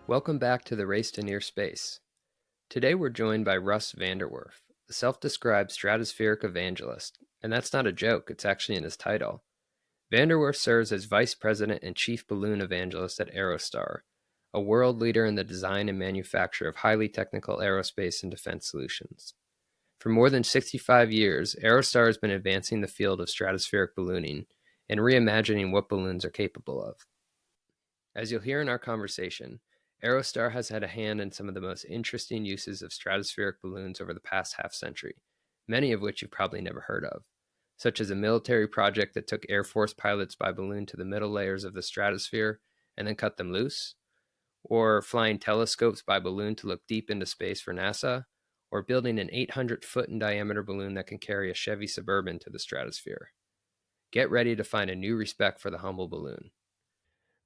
Welcome back to the Race to Near Space. Today we're joined by Russ Van Der Werff, the self-described stratospheric evangelist, and that's not a joke, it's actually in his title. Van Der Werff serves as Vice President and Chief Balloon Evangelist at Aerostar, a world leader in the design and manufacture of highly technical aerospace and defense solutions. For more than 65 years, Aerostar has been advancing the field of stratospheric ballooning and reimagining what balloons are capable of. As you'll hear in our conversation, Aerostar has had a hand in some of the most interesting uses of stratospheric balloons over the past half-century, many of which you've probably never heard of, such as a military project that took Air Force pilots by balloon to the middle layers of the stratosphere and then cut them loose, or flying telescopes by balloon to look deep into space for NASA, or building an 800-foot in diameter balloon that can carry a Chevy Suburban to the stratosphere. Get ready to find a new respect for the humble balloon.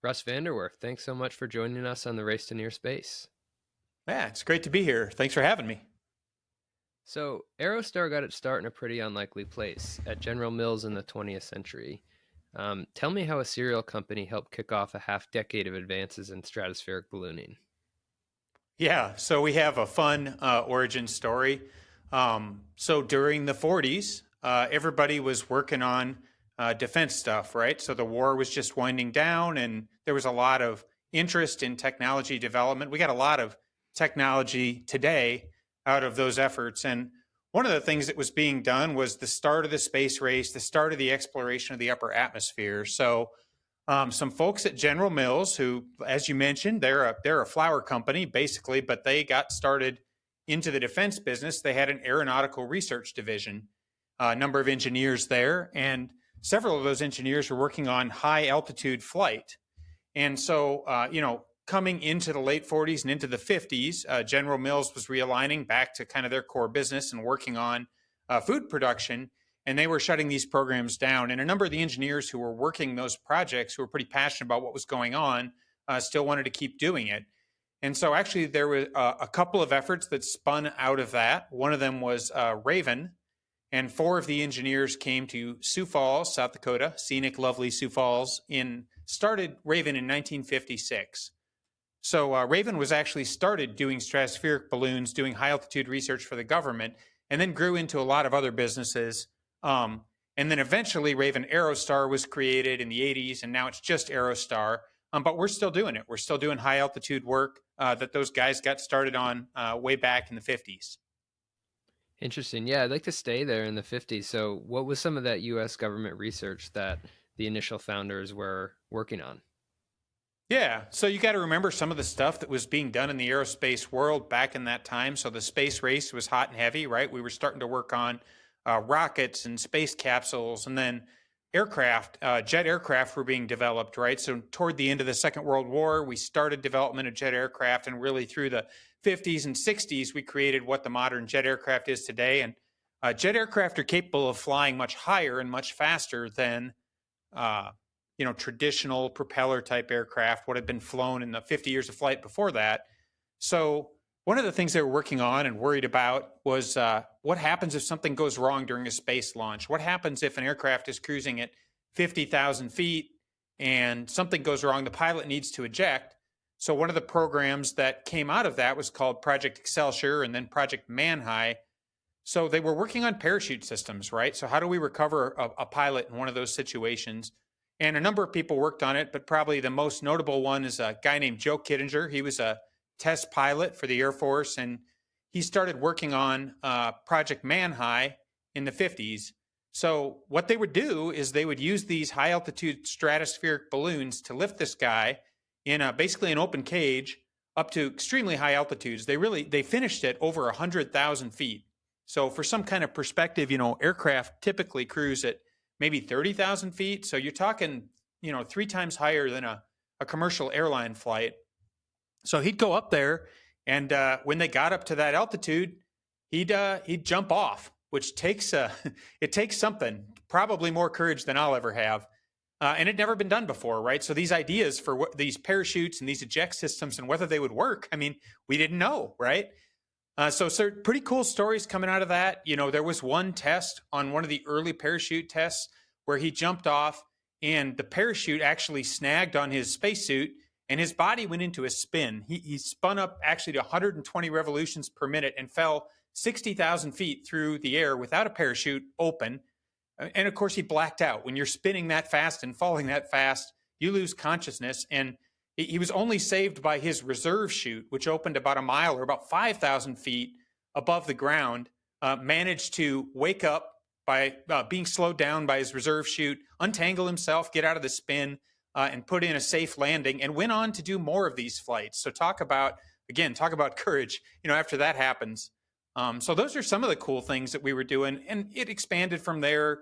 Russ Van Der Werff, thanks so much for joining us on the Race to Near Space. Yeah, it's great to be here. Thanks for having me. So, Aerostar got its start in a pretty unlikely place, at General Mills in the 20th century. Tell me how a serial company helped kick off a half-decade of advances in stratospheric ballooning. Yeah, so we have a fun origin story. So during the 40s, everybody was working on defense stuff, right? So the war was just winding down and there was a lot of interest in technology development. We got a lot of technology today out of those efforts. And one of the things that was being done was the start of the space race, the start of the exploration of the upper atmosphere. So some folks at General Mills, who, as you mentioned, they're a flour company basically, but they got started into the defense business. They had an aeronautical research division, a number of engineers there, and several of those engineers were working on high altitude flight. And so, coming into the late 40s and into the 50s, General Mills was realigning back to kind of their core business and working on food production. And they were shutting these programs down. And a number of the engineers who were working those projects, who were pretty passionate about what was going on, still wanted to keep doing it. And so actually there were a couple of efforts that spun out of that. One of them was Raven. And four of the engineers came to Sioux Falls, South Dakota, scenic, lovely Sioux Falls, started Raven in 1956. So Raven was actually started doing stratospheric balloons, doing high altitude research for the government, and then grew into a lot of other businesses. And then eventually Raven Aerostar was created in the 80s, and now it's just Aerostar. But we're still doing it. We're still doing high altitude work that those guys got started on way back in the 50s. Interesting. Yeah, I'd like to stay there in the 50s. So what was some of that U.S. government research that the initial founders were working on? Yeah, so you got to remember some of the stuff that was being done in the aerospace world back in that time. So the space race was hot and heavy, right? We were starting to work on rockets and space capsules, and then aircraft, jet aircraft were being developed, right? So toward the end of the Second World War, we started development of jet aircraft, and really through the 50s and 60s, we created what the modern jet aircraft is today. And jet aircraft are capable of flying much higher and much faster than traditional propeller type aircraft would have been flown in the 50 years of flight before that. So one of the things they were working on and worried about was what happens if something goes wrong during a space launch? What happens if an aircraft is cruising at 50,000 feet and something goes wrong? The pilot needs to eject. So one of the programs that came out of that was called Project Excelsior and then Project Manhigh. So they were working on parachute systems, right? So how do we recover a pilot in one of those situations? And a number of people worked on it, but probably the most notable one is a guy named Joe Kittinger. He was a test pilot for the Air Force, and he started working on Project Manhigh in the 50s. So what they would do is they would use these high-altitude stratospheric balloons to lift this guy in basically an open cage up to extremely high altitudes. They finished it over 100,000 feet. So for some kind of perspective, aircraft typically cruise at maybe 30,000 feet. So you're talking, 3 times higher than a commercial airline flight. So he'd go up there, and when they got up to that altitude, he'd jump off, which takes something, probably more courage than I'll ever have. And it'd never been done before, right? So these ideas for these parachutes and these eject systems and whether they would work, we didn't know, right? So pretty cool stories coming out of that. There was one test on one of the early parachute tests where he jumped off and the parachute actually snagged on his spacesuit and his body went into a spin. He spun up actually to 120 revolutions per minute and fell 60,000 feet through the air without a parachute open. And of course, he blacked out. When you're spinning that fast and falling that fast, you lose consciousness. And he was only saved by his reserve chute, which opened about a mile or about 5,000 feet above the ground, managed to wake up by being slowed down by his reserve chute, untangle himself, get out of the spin, and put in a safe landing, and went on to do more of these flights. So talk about courage, after that happens. So those are some of the cool things that we were doing, and it expanded from there,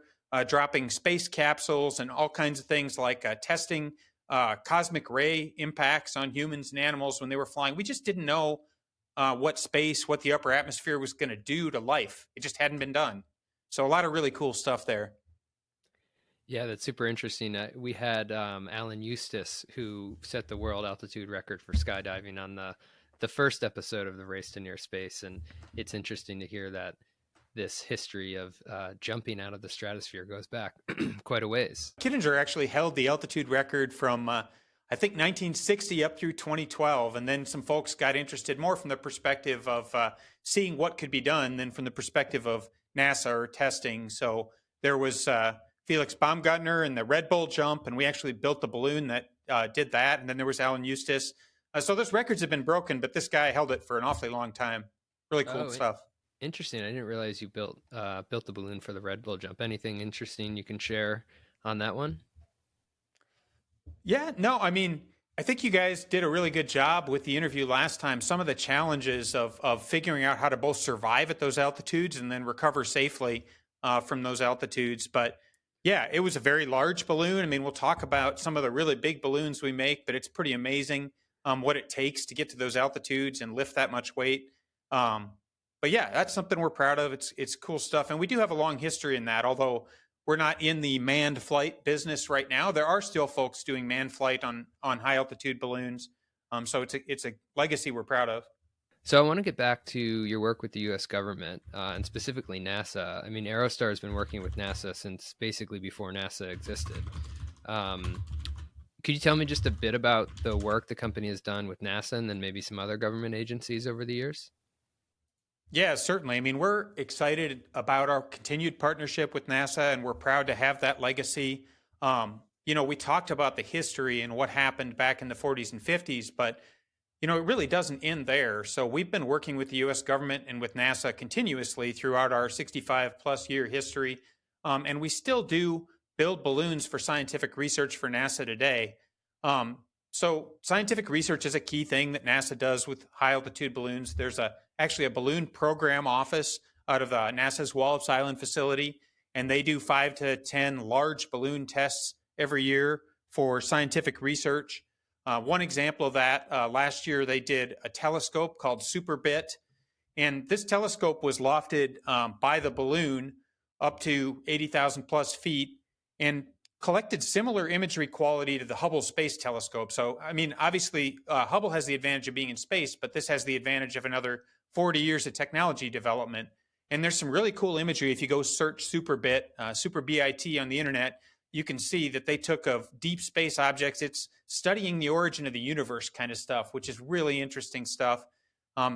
dropping space capsules and all kinds of things like testing cosmic ray impacts on humans and animals when they were flying. We just didn't know what the upper atmosphere was going to do to life. It just hadn't been done. So a lot of really cool stuff there. Yeah, that's super interesting. We had Alan Eustace, who set the world altitude record for skydiving on the first episode of the Race to Near Space, and it's interesting to hear that this history of jumping out of the stratosphere goes back quite a ways. Kittinger actually held the altitude record from I think 1960 up through 2012, and then some folks got interested more from the perspective of seeing what could be done than from the perspective of NASA or testing. So there was Felix Baumgartner and the Red Bull jump, and we actually built the balloon that did that. And then there was Alan Eustace. So those records have been broken, but this guy held it for an awfully long time. Really cool stuff. Interesting. I didn't realize you built the balloon for the Red Bull jump. Anything interesting you can share on that one? Yeah, no, I mean, I think you guys did a really good job with the interview last time. Some of the challenges of figuring out how to both survive at those altitudes and then recover safely from those altitudes. But yeah, it was a very large balloon. I mean, we'll talk about some of the really big balloons we make, but it's pretty amazing what it takes to get to those altitudes and lift that much weight. But yeah, that's something we're proud of. It's cool stuff. And we do have a long history in that, although we're not in the manned flight business right now. There are still folks doing manned flight on high altitude balloons. So it's a legacy we're proud of. So I want to get back to your work with the U.S. government and specifically NASA. I mean, Aerostar has been working with NASA since basically before NASA existed. Could you tell me just a bit about the work the company has done with NASA and then maybe some other government agencies over the years? Yeah, certainly. I mean, we're excited about our continued partnership with NASA, and we're proud to have that legacy. We talked about the history and what happened back in the 40s and 50s, but, it really doesn't end there. So we've been working with the U.S. government and with NASA continuously throughout our 65-plus year history, and we still do build balloons for scientific research for NASA today. So scientific research is a key thing that NASA does with high-altitude balloons. There's actually a balloon program office out of NASA's Wallops Island facility, and they do 5 to 10 large balloon tests every year for scientific research. One example of that, last year they did a telescope called SuperBit, and this telescope was lofted by the balloon up to 80,000 plus feet and collected similar imagery quality to the Hubble Space Telescope. So, I mean, obviously, Hubble has the advantage of being in space, but this has the advantage of another 40 years of technology development. And there's some really cool imagery. If you go search SuperBit, SuperBit on the internet, you can see that they took of deep space objects. It's studying the origin of the universe kind of stuff, which is really interesting stuff.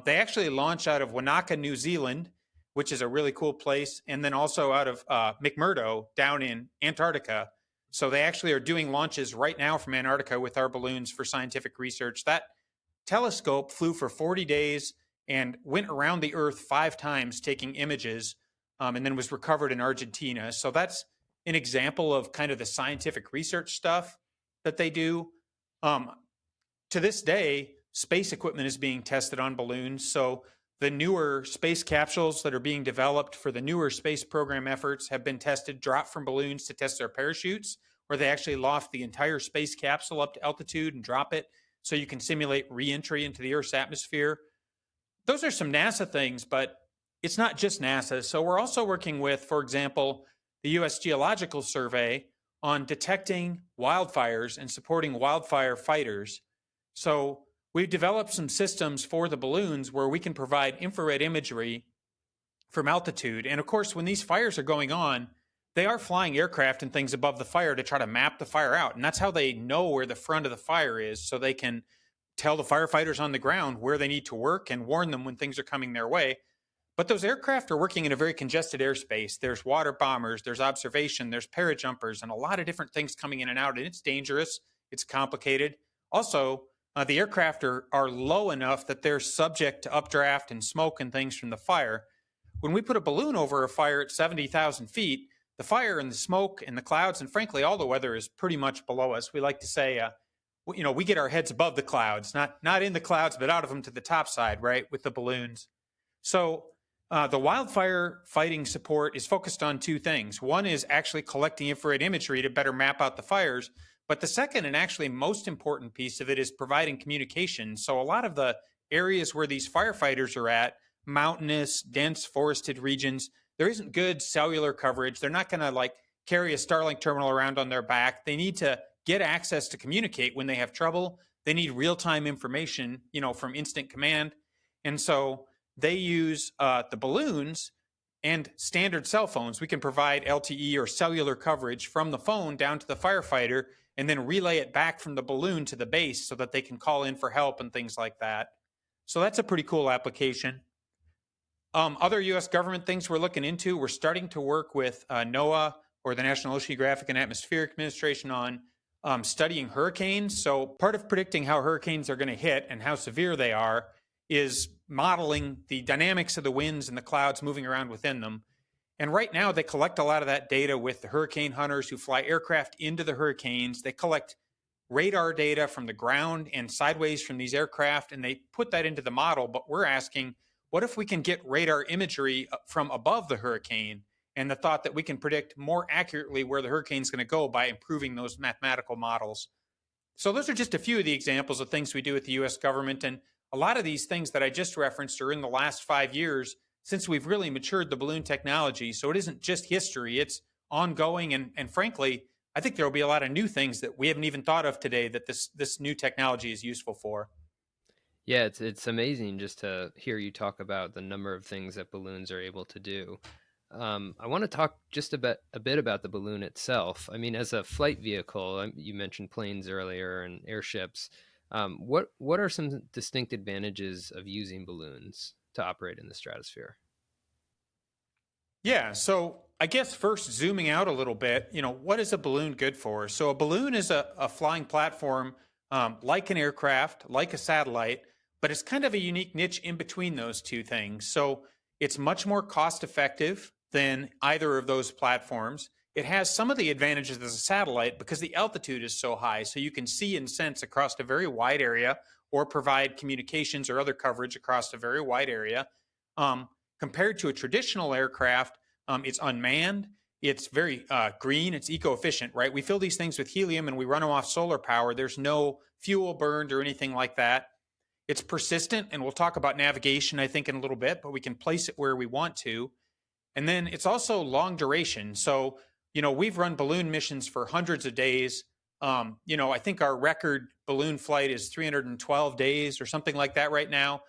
They actually launch out of Wanaka, New Zealand, which is a really cool place, and then also out of McMurdo down in Antarctica. So they actually are doing launches right now from Antarctica with our balloons for scientific research. That telescope flew for 40 days and went around the Earth 5 times taking images, and then was recovered in Argentina. So that's an example of kind of the scientific research stuff that they do. To this day, space equipment is being tested on balloons. So the newer space capsules that are being developed for the newer space program efforts have been tested, dropped from balloons to test their parachutes, where they actually loft the entire space capsule up to altitude and drop it so you can simulate re-entry into the Earth's atmosphere. Those are some NASA things, but it's not just NASA. So we're also working with, for example, the U.S. Geological Survey on detecting wildfires and supporting wildfire fighters. So we've developed some systems for the balloons where we can provide infrared imagery from altitude. And of course, when these fires are going on, they are flying aircraft and things above the fire to try to map the fire out. And that's how they know where the front of the fire is, so they can tell the firefighters on the ground where they need to work and warn them when things are coming their way. But those aircraft are working in a very congested airspace. There's water bombers, there's observation, there's parajumpers, and a lot of different things coming in and out. And it's dangerous, it's complicated. Also, the aircraft are low enough that they're subject to updraft and smoke and things from the fire. When we put a balloon over a fire at 70,000 feet, the fire and the smoke and the clouds, and frankly, all the weather is pretty much below us. We like to say, we get our heads above the clouds, not in the clouds, but out of them to the top side, right, with the balloons. So the wildfire fighting support is focused on two things. One is actually collecting infrared imagery to better map out the fires. But the second and actually most important piece of it is providing communication. So a lot of the areas where these firefighters are at, mountainous, dense forested regions, there isn't good cellular coverage. They're not going to carry a Starlink terminal around on their back. They need to get access to communicate when they have trouble. They need real-time information, from instant command. And so they use the balloons and standard cell phones. We can provide LTE or cellular coverage from the phone down to the firefighter and then relay it back from the balloon to the base so that they can call in for help and things like that. So that's a pretty cool application. Other U.S. government things we're looking into, we're starting to work with NOAA, or the National Oceanographic and Atmospheric Administration, on studying hurricanes. So part of predicting how hurricanes are going to hit and how severe they are is modeling the dynamics of the winds and the clouds moving around within them. And right now, they collect a lot of that data with the hurricane hunters who fly aircraft into the hurricanes. They collect radar data from the ground and sideways from these aircraft, and they put that into the model. But we're asking, what if we can get radar imagery from above the hurricane, and the thought that we can predict more accurately where the hurricane's going to go by improving those mathematical models? So those are just a few of the examples of things we do with the U.S. government. And a lot of these things that I just referenced are in the last 5 years since we've really matured the balloon technology. So it isn't just history, it's ongoing. And frankly, I think there will be a lot of new things that we haven't even thought of today that this new technology is useful for. Yeah, it's amazing just to hear you talk about the number of things that balloons are able to do. I want to talk just a bit about the balloon itself. I mean, as a flight vehicle, you mentioned planes earlier and airships. What are some distinct advantages of using balloons to operate in the stratosphere? Yeah, so I guess first zooming out a little bit, what is a balloon good for? So a balloon is a flying platform like an aircraft, like a satellite, but it's kind of a unique niche in between those two things. So it's much more cost effective than either of those platforms. It has some of the advantages as a satellite because the altitude is so high, so you can see and sense across a very wide area or provide communications or other coverage across a very wide area. Compared to a traditional aircraft, it's unmanned, it's very green, it's eco-efficient, right? We fill these things with helium and we run them off solar power. There's no fuel burned or anything like that. It's persistent, and we'll talk about navigation, I think, in a little bit, but we can place it where we want to. And then it's also long duration. So, we've run balloon missions for hundreds of days. I think our record balloon flight is 312 days or something like that right now.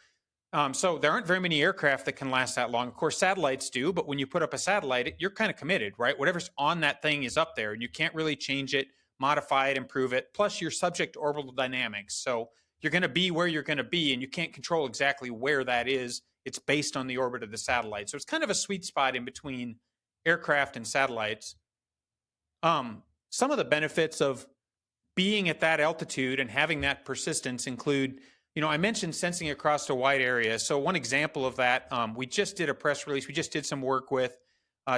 So there aren't very many aircraft that can last that long. Of course, satellites do, but when you put up a satellite, you're kind of committed, right? Whatever's on that thing is up there, and you can't really change it, modify it, improve it. Plus, you're subject to orbital dynamics. So you're going to be where you're going to be, and you can't control exactly where that is. It's based on the orbit of the satellite. So it's kind of a sweet spot in between aircraft and satellites. Some of the benefits of being at that altitude and having that persistence include, I mentioned sensing across a wide area. So one example of that, we just did a press release. We just did some work with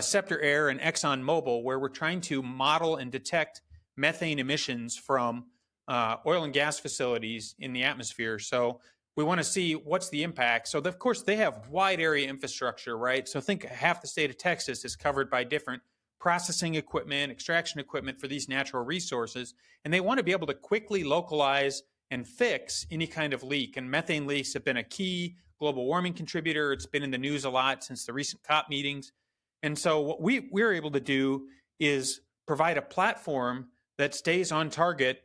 Scepter Air and ExxonMobil, where we're trying to model and detect methane emissions from oil and gas facilities in the atmosphere. So we want to see what's the impact. So of course they have wide area infrastructure, right? So think half the state of Texas is covered by different processing equipment, extraction equipment for these natural resources. And they want to be able to quickly localize and fix any kind of leak. And methane leaks have been a key global warming contributor. It's been in the news a lot since the recent COP meetings. And so what we're able to do is provide a platform that stays on target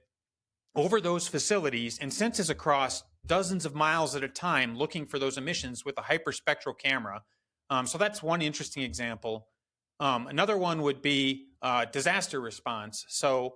over those facilities and senses across dozens of miles at a time, looking for those emissions with a hyperspectral camera. So that's one interesting example. Another one would be disaster response. So,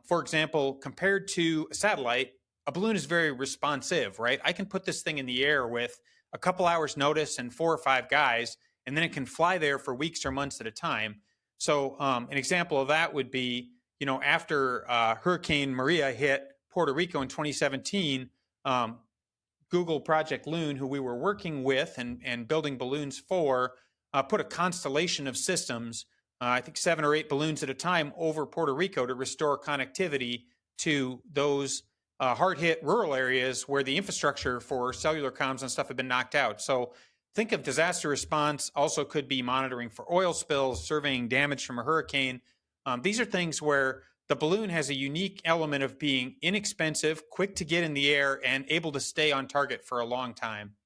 for example, compared to a satellite, a balloon is very responsive, right? I can put this thing in the air with a couple hours notice and 4 or 5 guys, and then it can fly there for weeks or months at a time. So, an example of that would be, after Hurricane Maria hit Puerto Rico in 2017, Google Project Loon, who we were working with and building balloons for, put a constellation of systems, I think 7 or 8 balloons at a time, over Puerto Rico to restore connectivity to those hard hit rural areas where the infrastructure for cellular comms and stuff had been knocked out. So think of disaster response, also could be monitoring for oil spills, surveying damage from a hurricane. These are things where the balloon has a unique element of being inexpensive, quick to get in the air, and able to stay on target for a long time.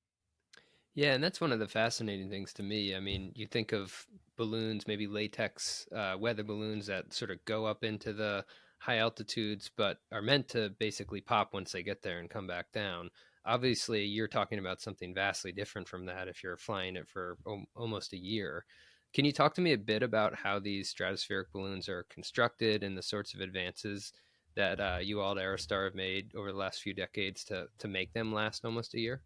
Yeah, and that's one of the fascinating things to me. I mean, you think of balloons, maybe latex weather balloons that sort of go up into the high altitudes, but are meant to basically pop once they get there and come back down. Obviously, you're talking about something vastly different from that if you're flying it for almost a year. Can you talk to me a bit about how these stratospheric balloons are constructed and the sorts of advances that you all at Aerostar have made over the last few decades to make them last almost a year?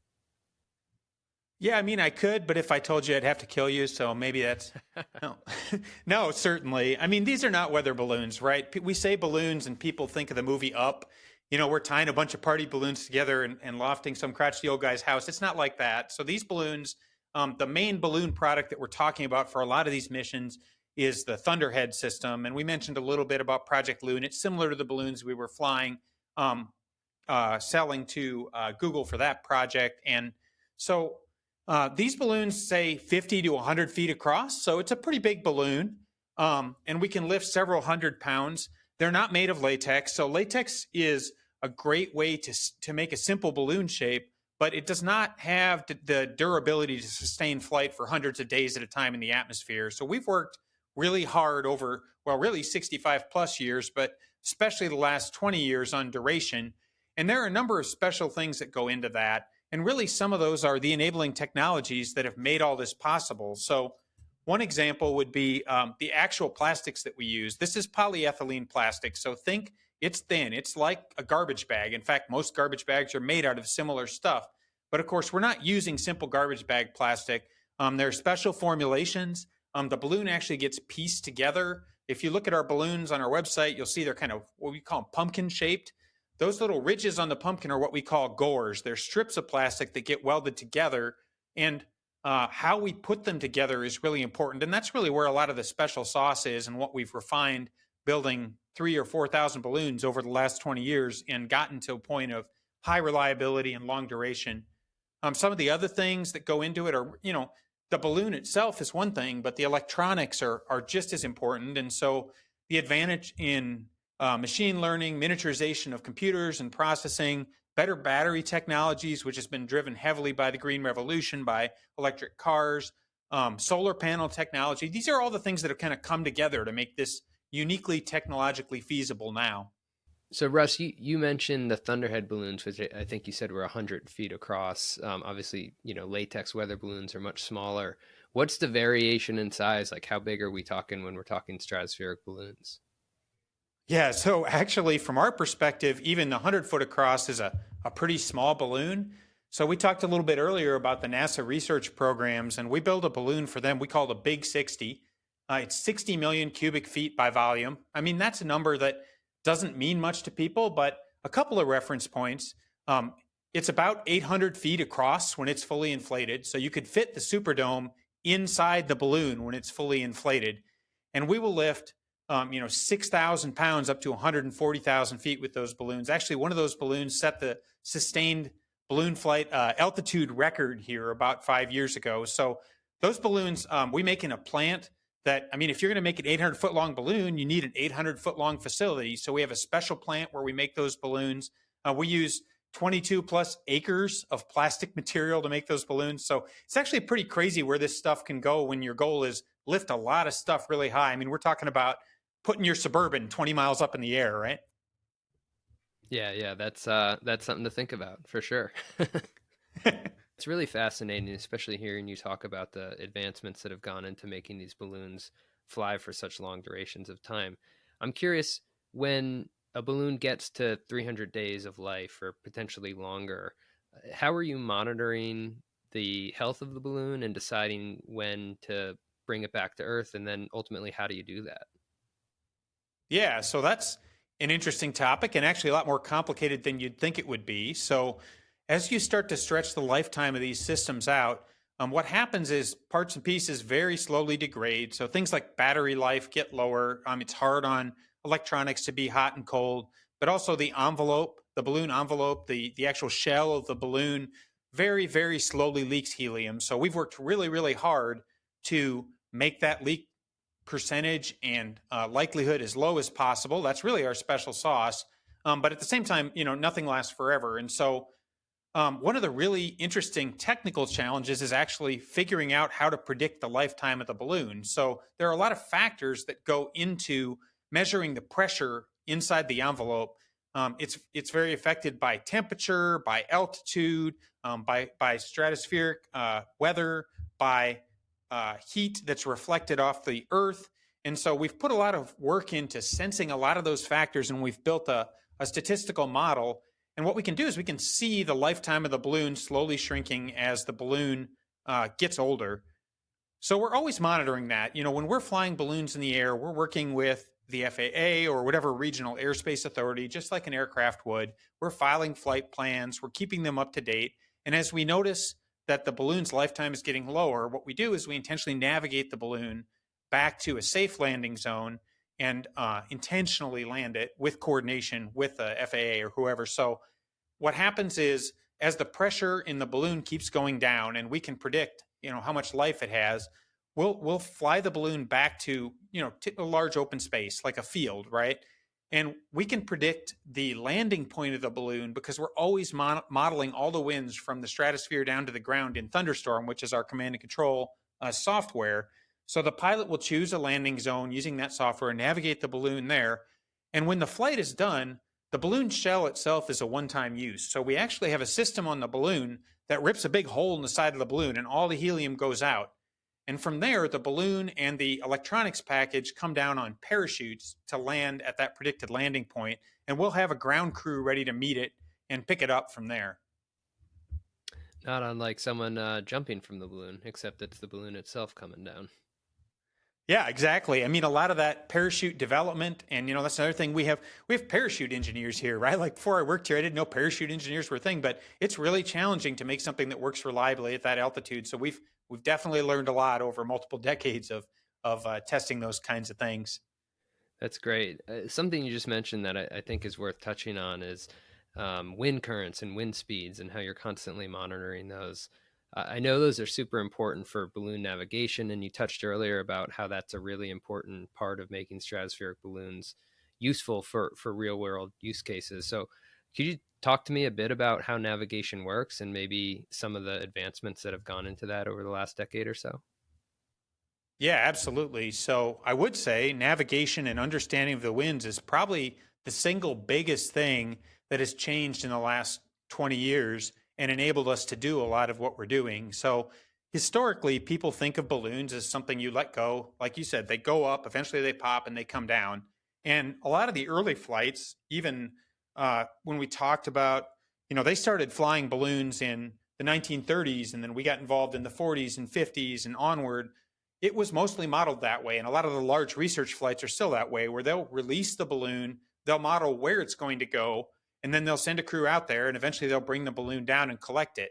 Yeah, I mean, I could, but if I told you, I'd have to kill you. So maybe that's no, no, certainly. I mean, these are not weather balloons, right? We say balloons, and people think of the movie Up. We're tying a bunch of party balloons together and lofting some crotchety old guy's house. It's not like that. So these balloons, the main balloon product that we're talking about for a lot of these missions is the Thunderhead system. And we mentioned a little bit about Project Loon. It's similar to the balloons we were flying, selling to Google for that project. And so these balloons say 50 to 100 feet across, so it's a pretty big balloon, and we can lift several hundred pounds. They're not made of latex, so latex is a great way to make a simple balloon shape, but it does not have the durability to sustain flight for hundreds of days at a time in the atmosphere. So we've worked really hard over, well, really 65 plus years, but especially the last 20 years on duration. And there are a number of special things that go into that. And really, some of those are the enabling technologies that have made all this possible. So one example would be the actual plastics that we use. This is polyethylene plastic. So think it's thin. It's like a garbage bag. In fact, most garbage bags are made out of similar stuff. But of course, we're not using simple garbage bag plastic. There are special formulations. The balloon actually gets pieced together. If you look at our balloons on our website, you'll see they're kind of what we call pumpkin shaped. Those little ridges on the pumpkin are what we call gores. They're strips of plastic that get welded together. And how we put them together is really important. And that's really where a lot of the special sauce is and what we've refined building 3,000 or 4,000 balloons over the last 20 years and gotten to a point of high reliability and long duration. Some of the other things that go into it are, the balloon itself is one thing, but the electronics are just as important. And so the advantage in machine learning, miniaturization of computers and processing, better battery technologies, which has been driven heavily by the green revolution, by electric cars, solar panel technology. These are all the things that have kind of come together to make this uniquely technologically feasible now. So, Russ, you mentioned the Thunderhead balloons, which I think you said were 100 feet across. Obviously, latex weather balloons are much smaller. What's the variation in size? Like, how big are we talking when we're talking stratospheric balloons? Yeah, so actually, from our perspective, even the 100-foot across is a pretty small balloon. So we talked a little bit earlier about the NASA research programs, and we build a balloon for them we call the Big 60. It's 60 million cubic feet by volume. I mean, that's a number that doesn't mean much to people, but a couple of reference points. It's about 800 feet across when it's fully inflated. So you could fit the Superdome inside the balloon when it's fully inflated. And we will lift 6,000 pounds up to 140,000 feet with those balloons. Actually, one of those balloons set the sustained balloon flight altitude record here about 5 years ago. So those balloons we make in a plant that, I mean, if you're going to make an 800-foot long balloon, you need an 800-foot long facility. So we have a special plant where we make those balloons. We use 22 plus acres of plastic material to make those balloons. So it's actually pretty crazy where this stuff can go when your goal is lift a lot of stuff really high. I mean, we're talking about putting your Suburban 20 miles up in the air, right? Yeah, that's something to think about for sure. It's really fascinating, especially hearing you talk about the advancements that have gone into making these balloons fly for such long durations of time. I'm curious, when a balloon gets to 300 days of life or potentially longer, how are you monitoring the health of the balloon and deciding when to bring it back to Earth? And then ultimately, how do you do that? Yeah, so that's an interesting topic and actually a lot more complicated than you'd think it would be. So, as you start to stretch the lifetime of these systems out, what happens is parts and pieces very slowly degrade. So, things like battery life get lower. It's hard on electronics to be hot and cold, but also the envelope, the balloon envelope, the actual shell of the balloon very, very slowly leaks helium. So, we've worked really, really hard to make that leak percentage and likelihood as low as possible. That's really our special sauce. But at the same time, nothing lasts forever. And so one of the really interesting technical challenges is actually figuring out how to predict the lifetime of the balloon. So there are a lot of factors that go into measuring the pressure inside the envelope. It's very affected by temperature, by altitude, by stratospheric weather, by heat that's reflected off the Earth. And so we've put a lot of work into sensing a lot of those factors, and we've built a statistical model. And what we can do is we can see the lifetime of the balloon slowly shrinking as the balloon gets older. So we're always monitoring that. When we're flying balloons in the air, we're working with the FAA or whatever regional airspace authority, just like an aircraft would. We're filing flight plans, we're keeping them up to date. And as we notice that the balloon's lifetime is getting lower, what we do is we intentionally navigate the balloon back to a safe landing zone and intentionally land it with coordination with the FAA or whoever. So what happens is, as the pressure in the balloon keeps going down and we can predict, how much life it has, we'll fly the balloon back to, a large open space like a field, right? And we can predict the landing point of the balloon because we're always modeling all the winds from the stratosphere down to the ground in Thunderstorm, which is our command and control software. So the pilot will choose a landing zone using that software and navigate the balloon there. And when the flight is done, the balloon shell itself is a one-time use. So we actually have a system on the balloon that rips a big hole in the side of the balloon and all the helium goes out. And from there, the balloon and the electronics package come down on parachutes to land at that predicted landing point, and we'll have a ground crew ready to meet it and pick it up from there. Not unlike someone jumping from the balloon, except it's the balloon itself coming down. Yeah, exactly. A lot of that parachute development, and that's another thing. We have parachute engineers here, right? Like before I worked here, I didn't know parachute engineers were a thing, but it's really challenging to make something that works reliably at that altitude. So we've definitely learned a lot over multiple decades of testing those kinds of things. That's great. Something you just mentioned that I think is worth touching on is wind currents and wind speeds and how you're constantly monitoring those. I know those are super important for balloon navigation, and you touched earlier about how that's a really important part of making stratospheric balloons useful for real world use cases. So could you talk to me a bit about how navigation works and maybe some of the advancements that have gone into that over the last decade or so? Yeah, absolutely. So I would say navigation and understanding of the winds is probably the single biggest thing that has changed in the last 20 years and enabled us to do a lot of what we're doing. So historically, people think of balloons as something you let go. Like you said, they go up, eventually they pop and they come down. And a lot of the early flights, even when we talked about, they started flying balloons in the 1930s, and then we got involved in the 40s and 50s and onward. It was mostly modeled that way. And a lot of the large research flights are still that way, where they'll release the balloon, they'll model where it's going to go, and then they'll send a crew out there, and eventually they'll bring the balloon down and collect it.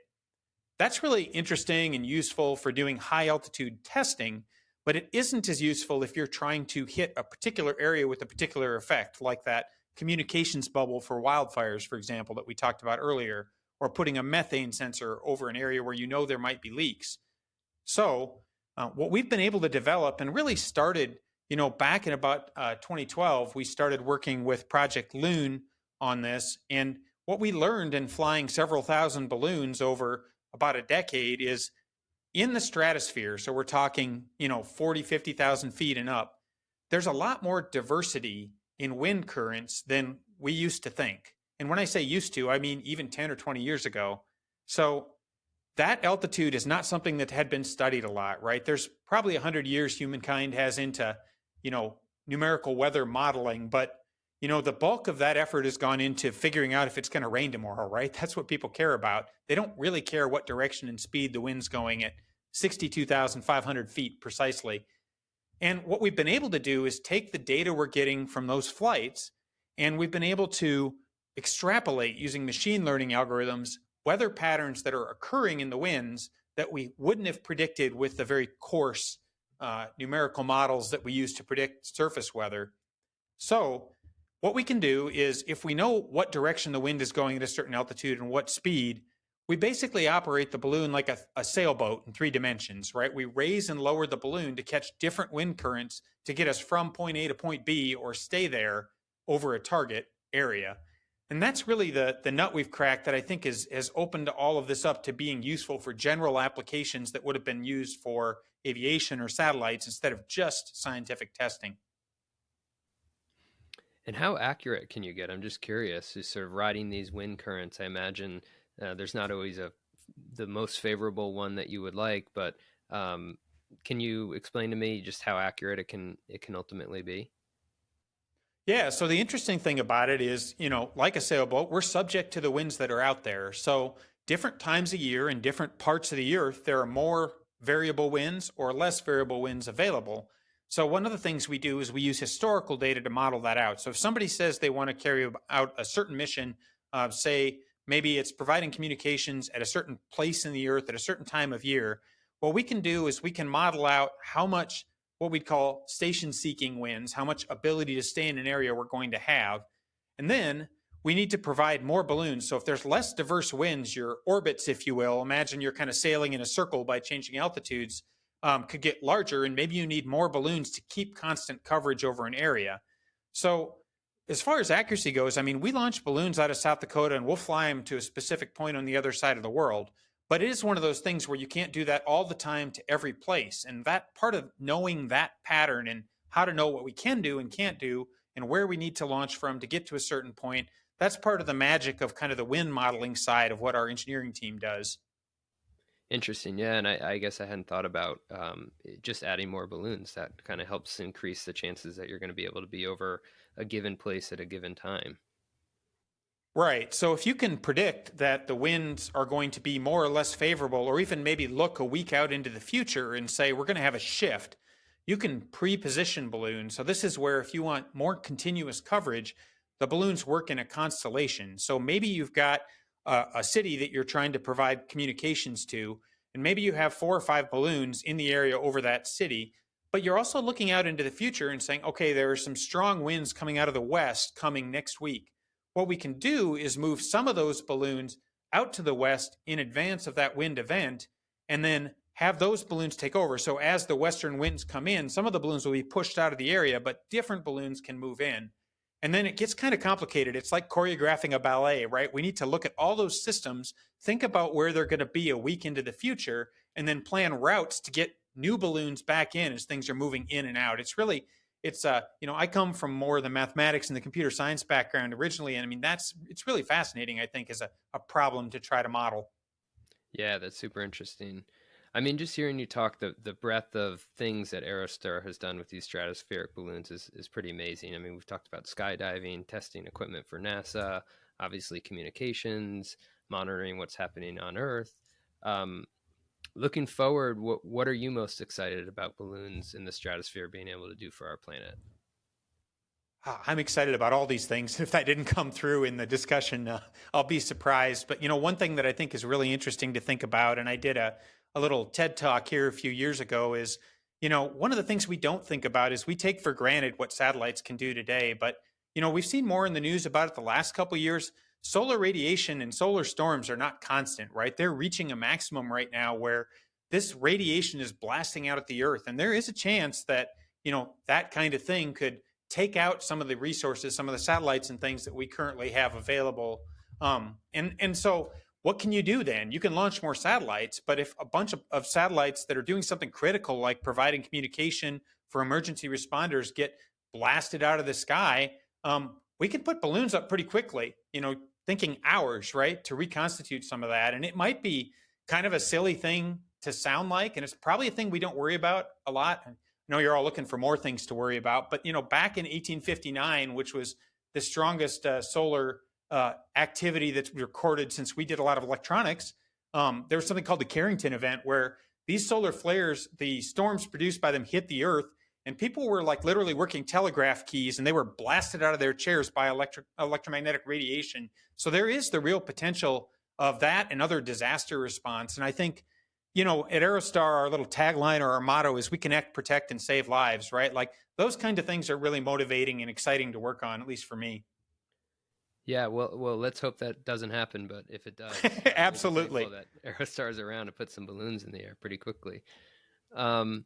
That's really interesting and useful for doing high altitude testing, but it isn't as useful if you're trying to hit a particular area with a particular effect, like that communications bubble for wildfires, for example, that we talked about earlier, or putting a methane sensor over an area where there might be leaks. So what we've been able to develop and really started, back in about 2012, we started working with Project Loon on this. And what we learned in flying several thousand balloons over about a decade is in the stratosphere, so we're talking, 40, 50,000 feet and up, there's a lot more diversity in wind currents than we used to think. And when I say used to, I mean even 10 or 20 years ago. So that altitude is not something that had been studied a lot, right? There's probably 100 years humankind has into, numerical weather modeling, but the bulk of that effort has gone into figuring out if it's going to rain tomorrow, right? That's what people care about. They don't really care what direction and speed the wind's going at 62,500 feet precisely. And what we've been able to do is take the data we're getting from those flights, and we've been able to extrapolate using machine learning algorithms weather patterns that are occurring in the winds that we wouldn't have predicted with the very coarse numerical models that we use to predict surface weather. So what we can do is, if we know what direction the wind is going at a certain altitude and what speed, we basically operate the balloon like a sailboat in 3 dimensions, right? We raise and lower the balloon to catch different wind currents to get us from point A to point B or stay there over a target area. And that's really the nut we've cracked that I think has opened all of this up to being useful for general applications that would have been used for aviation or satellites instead of just scientific testing. And how accurate can you get? I'm just curious. Just sort of riding these wind currents, I imagine there's not always the most favorable one that you would like, but can you explain to me just how accurate it can ultimately be? Yeah, so the interesting thing about it is, like a sailboat, we're subject to the winds that are out there. So different times a year in different parts of the earth, there are more variable winds or less variable winds available. So one of the things we do is we use historical data to model that out. So if somebody says they want to carry out a certain mission, say maybe it's providing communications at a certain place in the earth at a certain time of year, what we can do is we can model out how much what we'd call station seeking winds, how much ability to stay in an area we're going to have. And then we need to provide more balloons. So if there's less diverse winds, your orbits, if you will, imagine you're kind of sailing in a circle by changing altitudes, could get larger, and maybe you need more balloons to keep constant coverage over an area. So as far as accuracy goes, I mean, we launch balloons out of South Dakota and we'll fly them to a specific point on the other side of the world. But it is one of those things where you can't do that all the time to every place. And that part of knowing that pattern and how to know what we can do and can't do and where we need to launch from to get to a certain point, that's part of the magic of kind of the wind modeling side of what our engineering team does. Interesting. Yeah. And I guess I hadn't thought about just adding more balloons. That kind of helps increase the chances that you're going to be able to be over a given place at a given time. Right. So if you can predict that the winds are going to be more or less favorable, or even maybe look a week out into the future and say, we're going to have a shift, you can pre-position balloons. So this is where, if you want more continuous coverage, the balloons work in a constellation. So maybe you've got a city that you're trying to provide communications to, and maybe you have 4 or 5 balloons in the area over that city, but you're also looking out into the future and saying, okay, there are some strong winds coming out of the west coming next week. What we can do is move some of those balloons out to the west in advance of that wind event, and then have those balloons take over. So as the western winds come in, some of the balloons will be pushed out of the area, but different balloons can move in. And then it gets kind of complicated. It's like choreographing a ballet, right? We need to look at all those systems, think about where they're going to be a week into the future, and then plan routes to get new balloons back in as things are moving in and out. I come from more of the mathematics and the computer science background originally, and I mean, it's really fascinating, I think, as a problem to try to model. Yeah, that's super interesting. I mean, just hearing you talk, the breadth of things that Aerostar has done with these stratospheric balloons is pretty amazing. I mean, we've talked about skydiving, testing equipment for NASA, obviously communications, monitoring what's happening on Earth. Looking forward, what are you most excited about balloons in the stratosphere being able to do for our planet? I'm excited about all these things. If that didn't come through in the discussion, I'll be surprised. But, one thing that I think is really interesting to think about, and I did a little TED talk here a few years ago, is, one of the things we don't think about is we take for granted what satellites can do today. But, we've seen more in the news about it the last couple of years. Solar radiation and solar storms are not constant, right? They're reaching a maximum right now where this radiation is blasting out at the Earth. And there is a chance that, that kind of thing could take out some of the resources, some of the satellites and things that we currently have available. And so what can you do then? You can launch more satellites, but if a bunch of satellites that are doing something critical, like providing communication for emergency responders, get blasted out of the sky, we can put balloons up pretty quickly, thinking hours, right, to reconstitute some of that. And it might be kind of a silly thing to sound like, and it's probably a thing we don't worry about a lot. I know you're all looking for more things to worry about, but back in 1859, which was the strongest solar activity that's recorded since we did a lot of electronics, there was something called the Carrington event where these solar flares, the storms produced by them, hit the Earth, and people were like literally working telegraph keys, and they were blasted out of their chairs by electromagnetic radiation. So there is the real potential of that and other disaster response. And I think, at Aerostar, our little tagline or our motto is we connect, protect, and save lives, right? Like those kind of things are really motivating and exciting to work on, at least for me. Yeah, well, let's hope that doesn't happen. But if it does, Absolutely. we'll be thankful that Aerostar's around to put some balloons in the air pretty quickly. Um,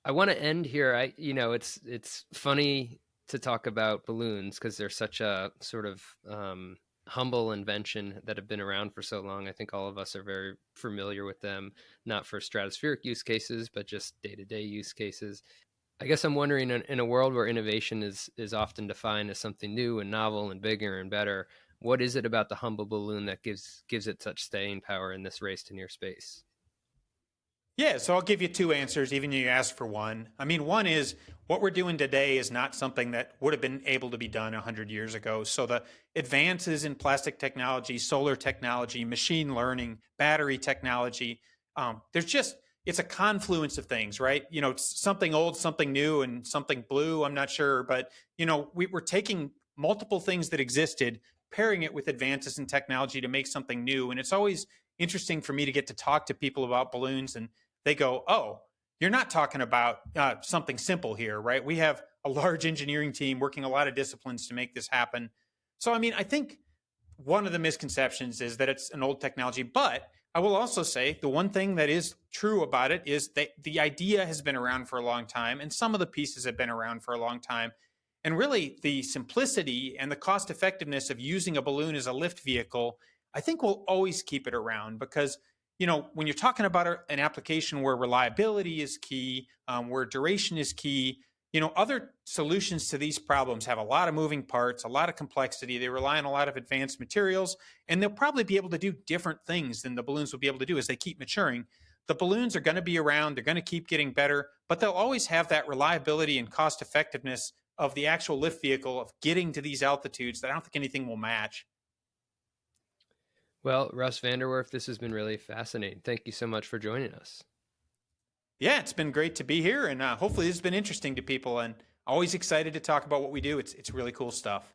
I want to end here. It's funny to talk about balloons because they're such a sort of humble invention that have been around for so long. I think all of us are very familiar with them, not for stratospheric use cases, but just day-to-day use cases. I guess I'm wondering, in a world where innovation is often defined as something new and novel and bigger and better, what is it about the humble balloon that gives it such staying power in this race to near space? Yeah, so I'll give you two answers, even though you asked for one. I mean, one is what we're doing today is not something that would have been able to be done 100 years ago. So the advances in plastic technology, solar technology, machine learning, battery technology, it's a confluence of things, right? Something old, something new, and something blue, I'm not sure. But, we're taking multiple things that existed, pairing it with advances in technology to make something new. And it's always interesting for me to get to talk to people about balloons, and they go, oh, you're not talking about something simple here, right? We have a large engineering team working a lot of disciplines to make this happen. So, I mean, I think one of the misconceptions is that it's an old technology, but I will also say the one thing that is true about it is that the idea has been around for a long time, and some of the pieces have been around for a long time. And really, the simplicity and the cost effectiveness of using a balloon as a lift vehicle, I think we'll always keep it around because when you're talking about an application where reliability is key, where duration is key, other solutions to these problems have a lot of moving parts, a lot of complexity. They rely on a lot of advanced materials, and they'll probably be able to do different things than the balloons will be able to do as they keep maturing. The balloons are going to be around. They're going to keep getting better, but they'll always have that reliability and cost effectiveness of the actual lift vehicle of getting to these altitudes that I don't think anything will match. Well, Russ Van Der Werff, this has been really fascinating. Thank you so much for joining us. Yeah, it's been great to be here, and hopefully this has been interesting to people, and always excited to talk about what we do. It's really cool stuff.